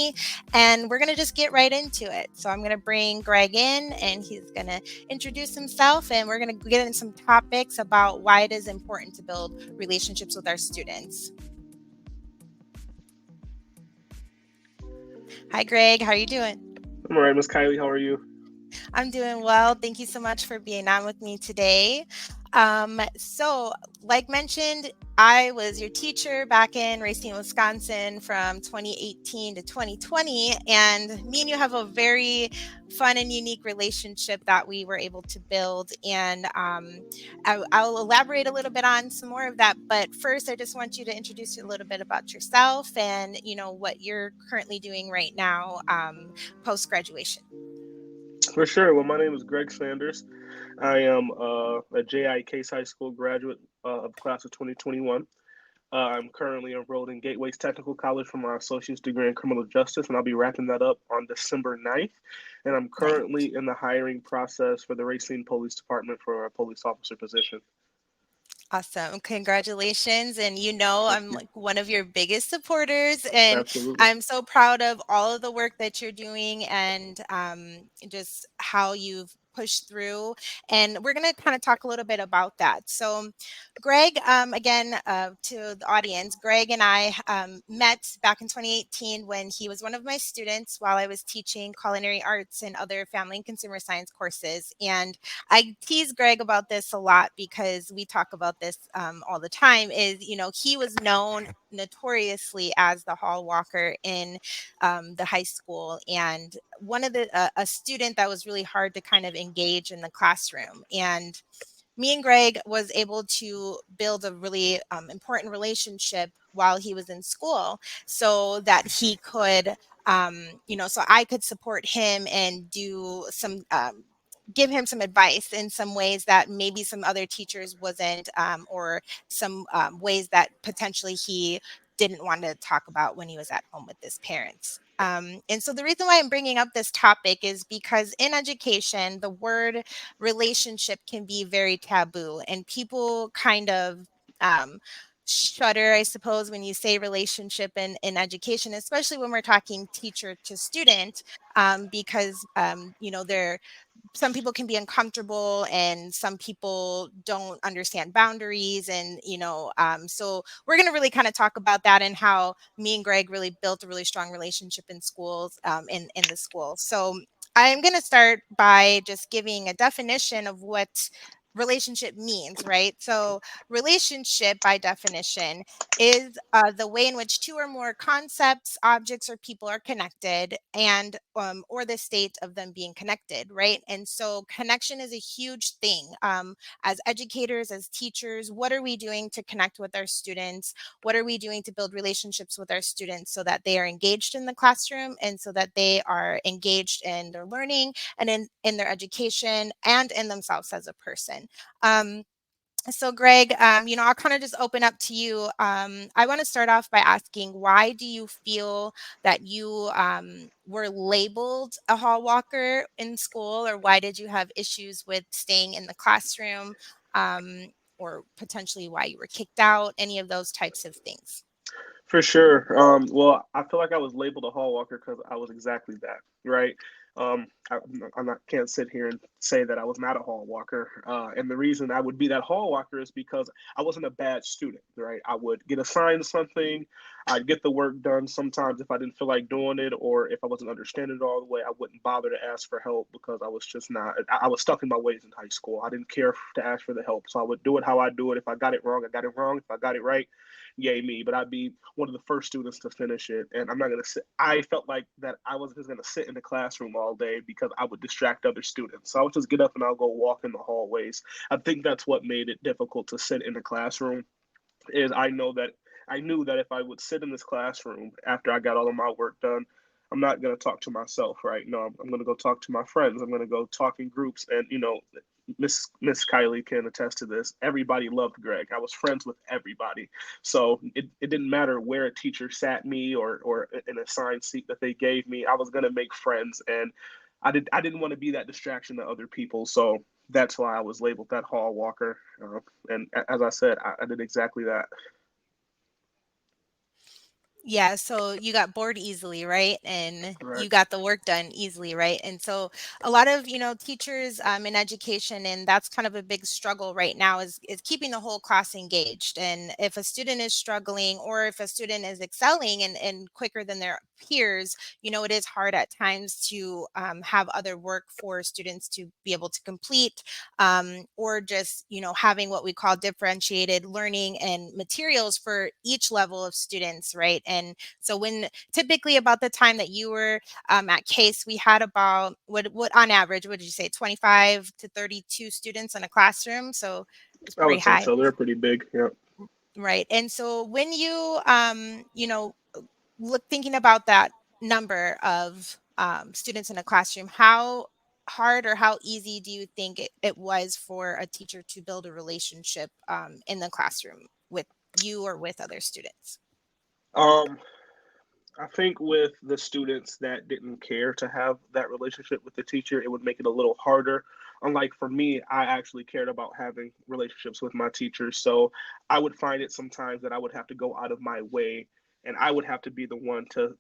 me, and we're going to just get right into it. So I'm going to bring Greg in, and he's going to introduce himself, and we're going to get into some topics about why it is important to build relationships with our students. Hi, Greg. How are you doing? I'm all right, Miss Kylie. How are you? I'm doing well. Thank you so much for being on with me today. Like mentioned, I was your teacher back in Racine, Wisconsin from 2018 to 2020. And me and you have a very fun and unique relationship that we were able to build. And I'll elaborate a little bit on some more of that. But first, I just want you to introduce you a little bit about yourself and, what you're currently doing right now post graduation. For sure. Well, my name is Greg Sanders. I am a JI Case High School graduate of the class of 2021. I'm currently enrolled in Gateways Technical College for my associate's degree in criminal justice, and I'll be wrapping that up on December 9th. And I'm Nice. currently in the hiring process for the Racine Police Department for a police officer position. Awesome. Congratulations. And Thank I'm you. like one of your biggest supporters, and Absolutely. I'm so proud of all of the work that you're doing and just how you've pushed through. And we're going to kind of talk a little bit about that. So, Greg, again, to the audience, Greg and I met back in 2018 when he was one of my students while I was teaching culinary arts and other family and consumer science courses. And I tease Greg about this a lot because we talk about this all the time. He was known notoriously as the hall walker in the high school, and one of the a student that was really hard to kind of engage in the classroom. And me and Greg was able to build a really important relationship while he was in school, so that he could, so I could support him and do some. Give him some advice in some ways that maybe some other teachers wasn't, or some ways that potentially he didn't want to talk about when he was at home with his parents. And so the reason why I'm bringing up this topic is because in education, the word relationship can be very taboo, and people kind of shudder, I suppose, when you say relationship in education, especially when we're talking teacher to student, because they're some people can be uncomfortable and some people don't understand boundaries, and so we're going to really kind of talk about that and how me and Greg really built a really strong relationship in schools, in the school. So I'm going to start by just giving a definition of what relationship means, right? So relationship by definition is the way in which two or more concepts, objects, or people are connected, and or the state of them being connected, right? And so connection is a huge thing. As educators, as teachers, what are we doing to connect with our students? What are we doing to build relationships with our students so that they are engaged in the classroom and so that they are engaged in their learning and in their education and in themselves as a person? Um, so, Greg, I'll kind of just open up to you. I want to start off by asking, why do you feel that you were labeled a hall walker in school, or why did you have issues with staying in the classroom, or potentially why you were kicked out, any of those types of things? For sure. Well, I feel like I was labeled a hall walker because I was exactly that, right? I'm not can't sit here and say that I was not a hall walker. And the reason I would be that hall walker is because I wasn't a bad student, right? I would get assigned something, I'd get the work done. Sometimes if I didn't feel like doing it or if I wasn't understanding it all the way, I wouldn't bother to ask for help because I was just not. I was stuck in my ways in high school. I didn't care to ask for the help, so I would do it how I do it. If I got it wrong, I got it wrong. If I got it right, yay me. But I'd be one of the first students to finish it, and I'm not gonna sit. I felt like that I wasn't just gonna sit in the classroom all day because I would distract other students. So I would just get up and I'll go walk in the hallways. I think that's what made it difficult to sit in the classroom. Is I knew that if I would sit in this classroom after I got all of my work done, I'm not going to talk to myself, right? No, I'm going to go talk to my friends. I'm going to go talk in groups. And, Miss Kylie can attest to this. Everybody loved Greg. I was friends with everybody. So it didn't matter where a teacher sat me or an assigned seat that they gave me. I was going to make friends. And I didn't want to be that distraction to other people. So that's why I was labeled that hall walker. And as I said, I did exactly that. Yeah, so you got bored easily, right? And you Correct. got the work done easily, right? And so a lot of, teachers in education, and that's kind of a big struggle right now is keeping the whole class engaged. And if a student is struggling or if a student is excelling and quicker than their peers, it is hard at times to have other work for students to be able to complete, or just, having what we call differentiated learning and materials for each level of students, right? And so when typically about the time that you were at Case, we had about what on average, what did you say, 25 to 32 students in a classroom? So it's I pretty would say high. so. They're pretty big. Yeah. Right. And so when you, look thinking about that number of students in a classroom, how hard or how easy do you think it was for a teacher to build a relationship in the classroom with you or with other students? Um, I think with the students that didn't care to have that relationship with the teacher, it would make it a little harder. Unlike for me, I actually cared about having relationships with my teachers. So I would find it sometimes that I would have to go out of my way and I would have to be the one to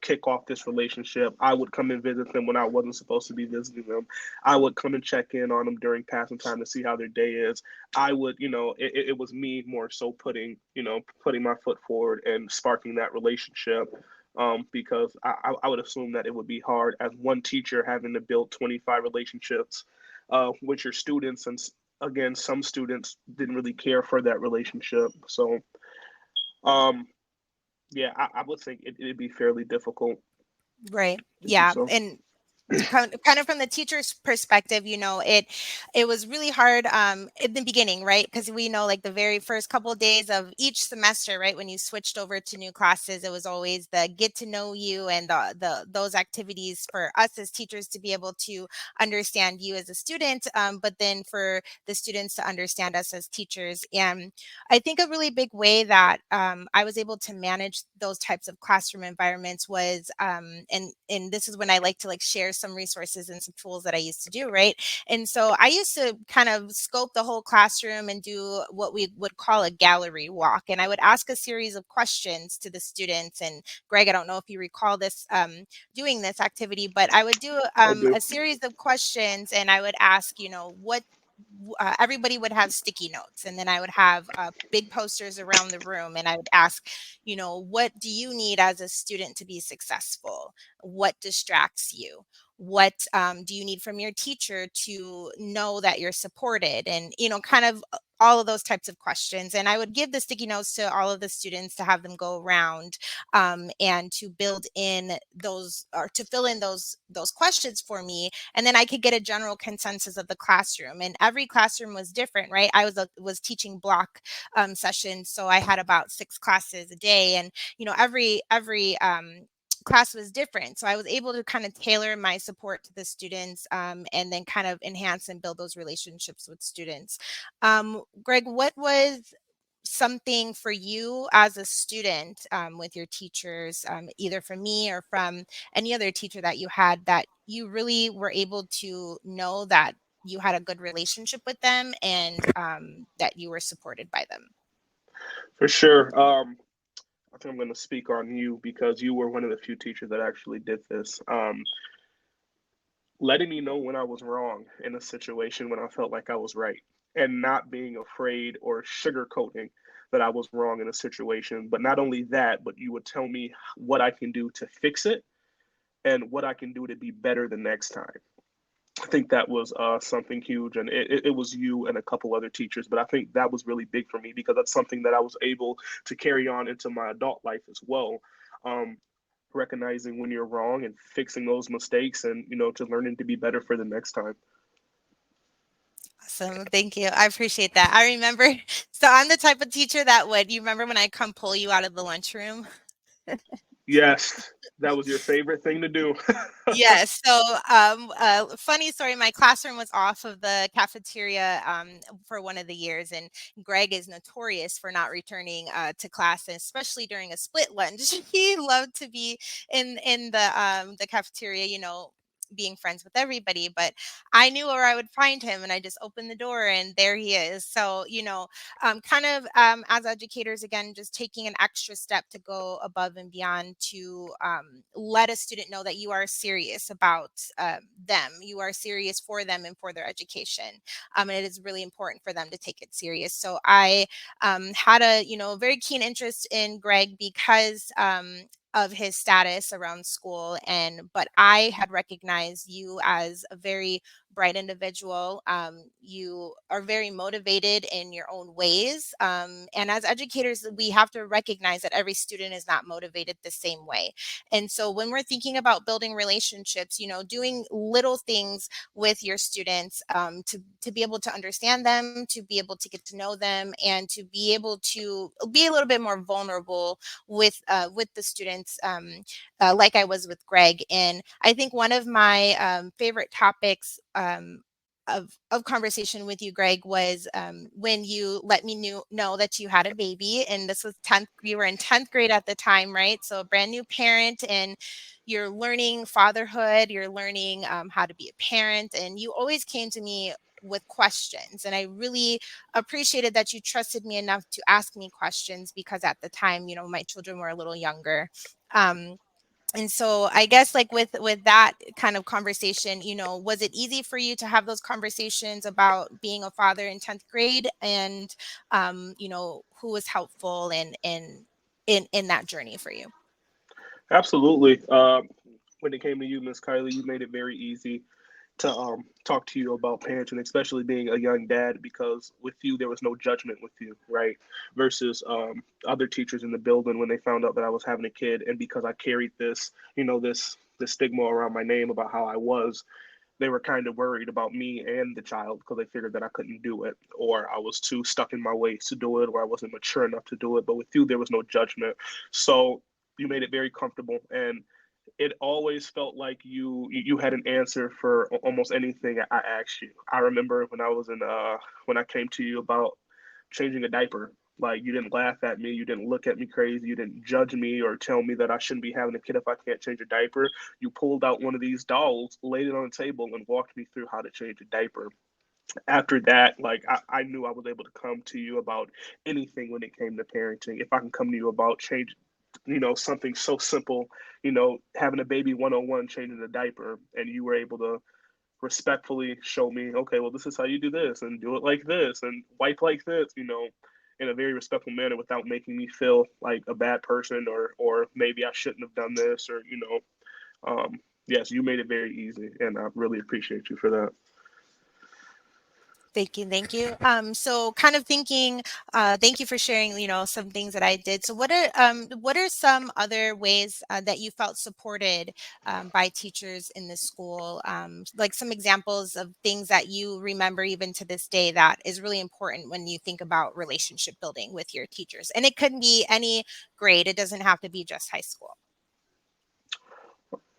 kick off this relationship. I would come and visit them when I wasn't supposed to be visiting them. I would come and check in on them during passing time to see how their day is. I would, it was me more so putting my foot forward and sparking that relationship. Because I would assume that it would be hard as one teacher having to build 25 relationships with your students. And again, some students didn't really care for that relationship. So, um, yeah, I would think it'd be fairly difficult Right. to do Yeah. so. And kind of from the teacher's perspective, it was really hard in the beginning, right? Because we know, like, the very first couple of days of each semester, right, when you switched over to new classes, it was always the get to know you and the those activities for us as teachers to be able to understand you as a student, but then for the students to understand us as teachers. And I think a really big way that I was able to manage those types of classroom environments was, and this is when I like to, like, share some resources and some tools that I used to do, right? And so I used to kind of scope the whole classroom and do what we would call a gallery walk, and I would ask a series of questions to the students. And Greg, I don't know if you recall this, doing this activity, but I would do I do. a series of questions, and I would ask, what everybody would have sticky notes, and then I would have big posters around the room, and I would ask, what do you need as a student to be successful? What distracts you? What do you need from your teacher to know that you're supported? And, kind of all of those types of questions. And I would give the sticky notes to all of the students to have them go around, and to build in those, or to fill in those questions for me, and then I could get a general consensus of the classroom. And every classroom was different, right? I was teaching block sessions, so I had about 6 classes a day, and every class was different, so I was able to kind of tailor my support to the students, and then kind of enhance and build those relationships with students. Greg, what was something for you as a student, with your teachers, either from me or from any other teacher that you had, that you really were able to know that you had a good relationship with them, and that you were supported by them? For sure. I think I'm going to speak on you because you were one of the few teachers that actually did this. Letting me know when I was wrong in a situation when I felt like I was right, and not being afraid or sugarcoating that I was wrong in a situation. But not only that, but you would tell me what I can do to fix it and what I can do to be better the next time. I think that was something huge, and it was you and a couple other teachers. But I think that was really big for me because that's something that I was able to carry on into my adult life as well. Um, Recognizing when you're wrong and fixing those mistakes, and to learning to be better for the next time. Awesome. Thank you. I appreciate that. I remember, so I'm the type of teacher that would, you remember when I come pull you out of the lunchroom? Yes, that was your favorite thing to do. Yes. So, funny story. My classroom was off of the cafeteria, for one of the years, and Greg is notorious for not returning to class, and especially during a split lunch. He loved to be in the cafeteria, being friends with everybody, but I knew where I would find him, and I just opened the door and there he is. So, kind of as educators, again, just taking an extra step to go above and beyond to let a student know that you are serious about them, you are serious for them and for their education. And it is really important for them to take it serious. So I had a very keen interest in Greg because of his status around school, and but I had recognized you as a very bright individual. You are very motivated in your own ways, and as educators we have to recognize that every student is not motivated the same way. And so when we're thinking about building relationships, doing little things with your students, to be able to understand them, to be able to get to know them, and to be able to be a little bit more vulnerable with the students, like I was with Greg. And I think one of my favorite topics of conversation with you, Greg, was when you let me know that you had a baby, and this was 10th. You were in 10th grade at the time, right? So a brand new parent, and you're learning fatherhood. You're learning how to be a parent, and you always came to me with questions, and I really appreciated that you trusted me enough to ask me questions, because at the time, my children were a little younger. um, and so I guess, like, with that kind of conversation, was it easy for you to have those conversations about being a father in 10th grade? And who was helpful in that journey for you? Absolutely. When it came to you, Miss Kylie, you made it very easy to talk to you about parenting, especially being a young dad, because with you there was no judgment with you, right? Versus other teachers in the building when they found out that I was having a kid, and because I carried this, this stigma around my name about how I was, they were kind of worried about me and the child because they figured that I couldn't do it, or I was too stuck in my ways to do it, or I wasn't mature enough to do it. But with you, there was no judgment. So you made it very comfortable, and it always felt like you had an answer for almost anything I asked you. I remember when I was in when I came to you about changing a diaper. Like, you didn't laugh at me, you didn't look at me crazy, you didn't judge me or tell me that I shouldn't be having a kid if I can't change a diaper. You pulled out one of these dolls, laid it on the table, and walked me through how to change a diaper. After that, like, I knew I was able to come to you about anything when it came to parenting. If I can come to you about change, something so simple, having a baby 101, changing a diaper, and you were able to respectfully show me, okay, well, this is how you do this, and do it like this, and wipe like this, in a very respectful manner without making me feel like a bad person, or maybe I shouldn't have done this, or yes, you made it very easy, and I really appreciate you for that. Thank you, thank you. So kind of thinking, thank you for sharing, some things that I did. So what are some other ways that you felt supported by teachers in the school? Like some examples of things that you remember even to this day that is really important when you think about relationship building with your teachers. And it could be any grade. It doesn't have to be just high school.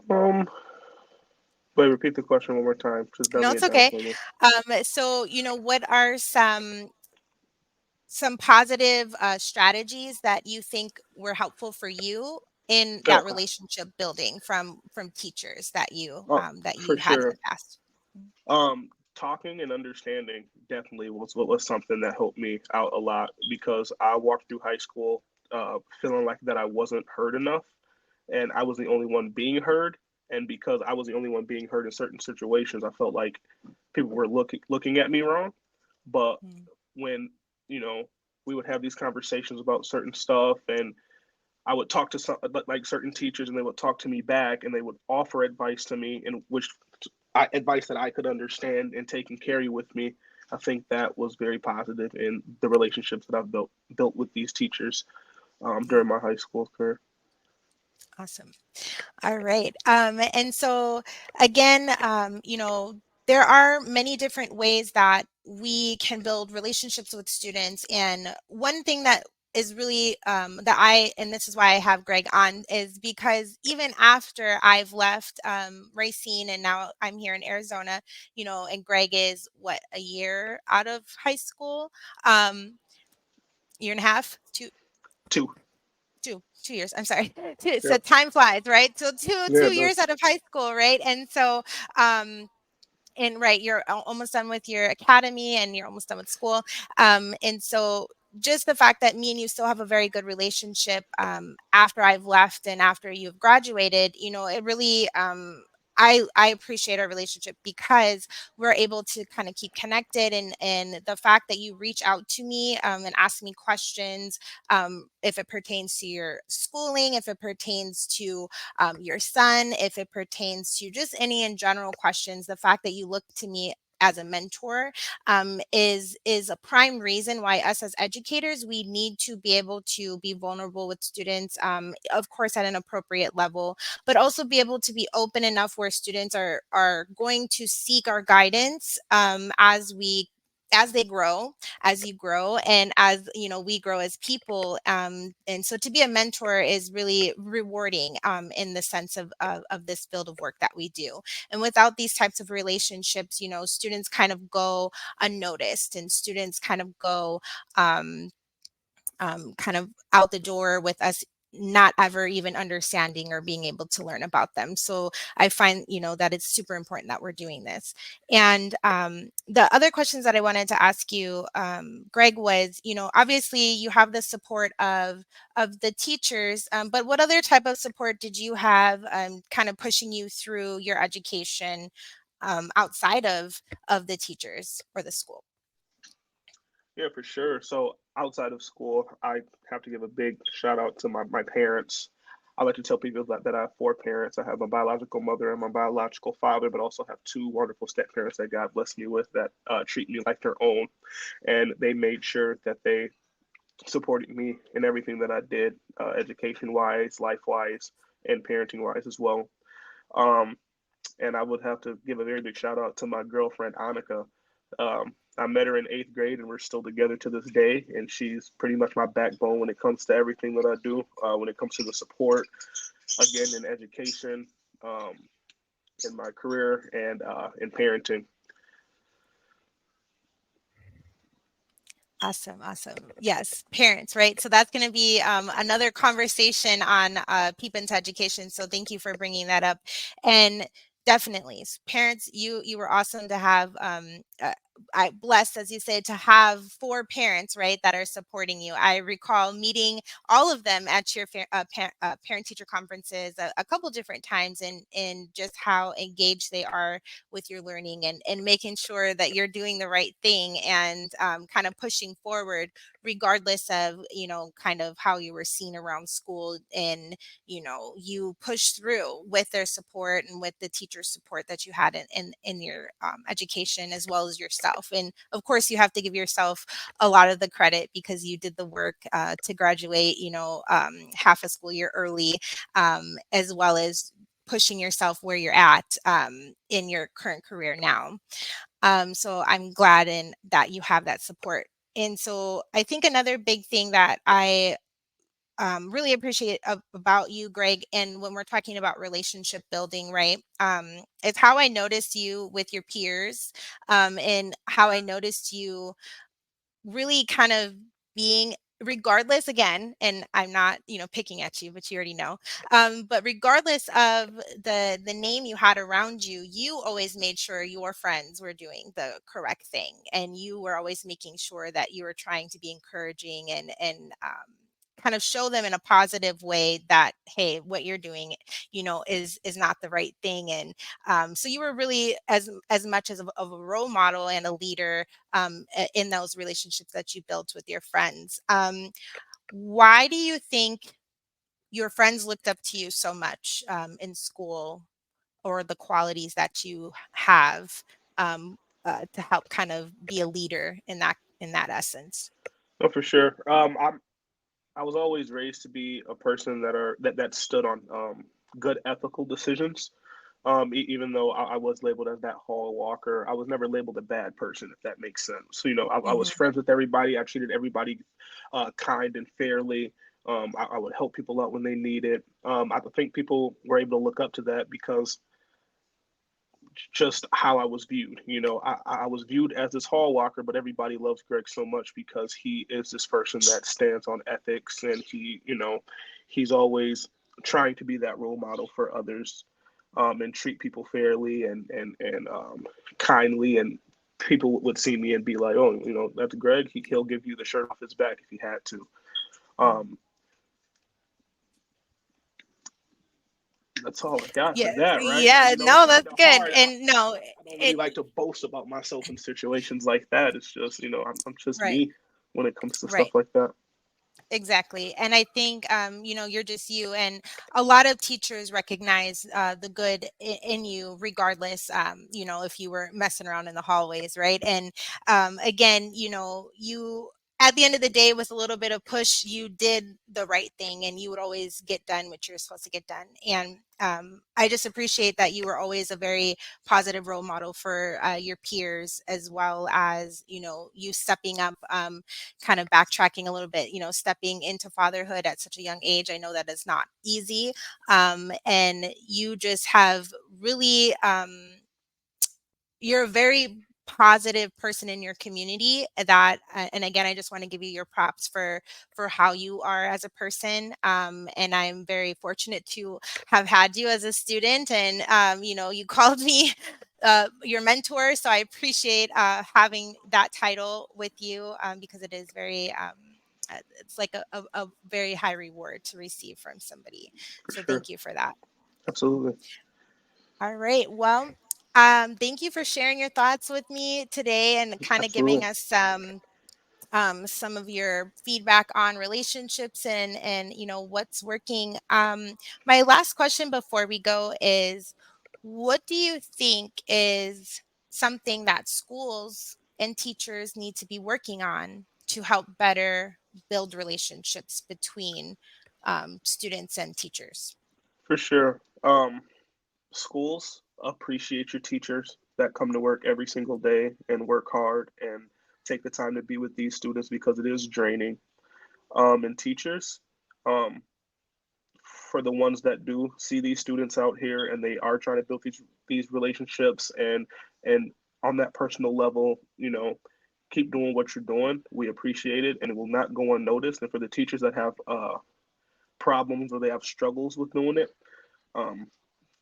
um Wait, repeat the question one more time. Just dumb No, it it's down okay. for me. So, what are some positive strategies that you think were helpful for you in that Oh, relationship building from teachers that you oh, that for you had in sure. the past? Talking and understanding definitely was something that helped me out a lot, because I walked through high school feeling like that I wasn't heard enough, and I was the only one being heard. And because I was the only one being heard in certain situations, I felt like people were looking at me wrong. But Mm. when you know we would have these conversations about certain stuff, and I would talk to some, like, certain teachers, and they would talk to me back, and they would offer advice to me, in which advice that I could understand and take and carry with me. I think that was very positive in the relationships that I've built with these teachers Yeah, during my high school career. awesome. All right. And so again, there are many different ways that we can build relationships with students. And one thing that is really and this is why I have Greg on, is because even after I've left Racine and now I'm here in Arizona, and Greg is what, a year out of high school, year and a half, two, Two. 2 years. I'm sorry. So Yep. time flies, right? So two Yeah, two it years does. out of high school, right? And so and right, you're almost done with your academy and you're almost done with school. And so just the fact that me and you still have a very good relationship after I've left and after you've graduated, it really I appreciate our relationship because we're able to kind of keep connected, and the fact that you reach out to me and ask me questions, if it pertains to your schooling, if it pertains to your son, if it pertains to just any in general questions, the fact that you look to me as a mentor is a prime reason why us as educators we need to be able to be vulnerable with students, of course at an appropriate level, but also be able to be open enough where students are going to seek our guidance as they grow, as you grow, and as we grow as people. And so to be a mentor is really rewarding in the sense of this field of work that we do. And without these types of relationships, students kind of go unnoticed, and students kind of go um, kind of out the door with us not ever even understanding or being able to learn about them. So I find, that it's super important that we're doing this. And the other questions that I wanted to ask you, Greg, was, obviously you have the support of the teachers, but what other type of support did you have kind of pushing you through your education outside of the teachers or the school? Yeah, for sure. So outside of school, I have to give a big shout out to my parents. I like to tell people that I have four parents. I have my biological mother and my biological father, but also have two wonderful step parents that God blessed me with that treat me like their own. And they made sure that they supported me in everything that I did, education wise, life wise, and parenting wise as well. Um, and I would have to give a very big shout out to my girlfriend Annika. I met her in eighth grade, and we're still together to this day. And she's pretty much my backbone when it comes to everything that I do. When it comes to the support, again in education, um, in my career, and in parenting. Awesome, awesome. Yes, parents, right? So that's going to be another conversation on peep into education. So thank you for bringing that up. And definitely, parents, you were awesome to have. I blessed, as you said, to have four parents, right, that are supporting you. I recall meeting all of them at your parent teacher conferences a couple different times, and just how engaged they are with your learning, and making sure that you're doing the right thing, and kind of pushing forward regardless of kind of how you were seen around school. And you push through with their support and with the teacher support that you had in your education, as well as yourself. And of course you have to give yourself a lot of the credit because you did the work to graduate half a school year early, as well as pushing yourself where you're at in your current career now. So I'm glad in that you have that support. And so I think another big thing that I really appreciate about you, Greg, and when we're talking about relationship building, right? It's how I noticed you with your peers, and how I noticed you really kind of being, regardless, again, and I'm not picking at you, but you already know, but regardless of the name you had around you, you always made sure your friends were doing the correct thing, and you were always making sure that you were trying to be encouraging, and kind of show them in a positive way that, hey, what you're doing is not the right thing. And so you were really as much of a role model and a leader in those relationships that you built with your friends. Why do you think your friends looked up to you so much in school, or the qualities that you have um, to help kind of be a leader in that essence? No, for sure. I was always raised to be a person that stood on good ethical decisions. Even though I was labeled as that hall walker, I was never labeled a bad person, if that makes sense. So, I was Hmm. friends with everybody. I treated everybody kind and fairly. I would help people out when they needed. I think people were able to look up to that because just how I was viewed. I was viewed as this hall walker, but everybody loves Greg so much because he is this person that stands on ethics, and he's always trying to be that role model for others, and treat people fairly and kindly. And people would see me and be like, "Oh, that's Greg. He'll give you the shirt off his back if he had to." Mm. Um, that's all I got Yeah, for that, right? yeah, It's no, kind that's of good. hard. And no, I don't really it like to boast about myself in situations like that. It's just, I'm just right, me when it comes to stuff right. like that. Exactly. And I think, you're just you. And a lot of teachers recognize the good in you, regardless, if you were messing around in the hallways, right? And again, you, at the end of the day, with a little bit of push, you did the right thing and you would always get done what you're supposed to get done. And I just appreciate that you were always a very positive role model for your peers, as well as, you stepping up. Kind of backtracking a little bit, stepping into fatherhood at such a young age. I know that is not easy. And you just have really, you're a very positive person in your community that and again, I just want to give you your props for how you are as a person, and I'm very fortunate to have had you as a student. And you called me your mentor, so I appreciate having that title with you, because it is very it's like a very high reward to receive from somebody, For so sure. thank you for that. Absolutely. All right. Well, thank you for sharing your thoughts with me today and kind of giving Absolutely. us some of your feedback on relationships and what's working. My last question before we go is, what do you think is something that schools and teachers need to be working on to help better build relationships between students and teachers? For sure. Schools appreciate your teachers that come to work every single day and work hard and take the time to be with these students because it is draining. And teachers, um, for the ones that do see these students out here and they are trying to build these relationships and on that personal level, keep doing what you're doing. We appreciate it, and it will not go unnoticed. And for the teachers that have problems or they have struggles with doing it, um,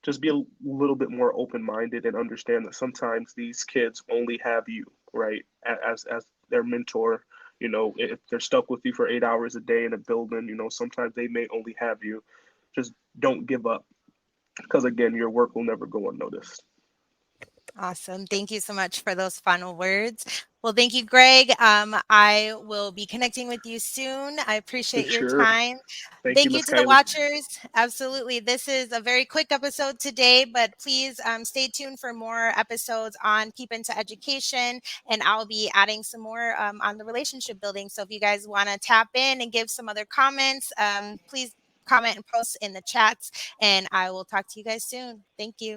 just be a little bit more open minded and understand that sometimes these kids only have you, right, as their mentor. If they're stuck with you for 8 hours a day in a building, sometimes they may only have you. Just don't give up because, again, your work will never go unnoticed. Awesome. Thank you so much for those final words. Well, thank you, Greg. I will be connecting with you soon. I For appreciate your sure. time. Thank you, Thank you Miss to the Kylie. watchers. Absolutely. This is a very quick episode today, but please stay tuned for more episodes on Peep into Education. And I'll be adding some more on the relationship building. So if you guys want to tap in and give some other comments, please comment and post in the chats. And I will talk to you guys soon. Thank you.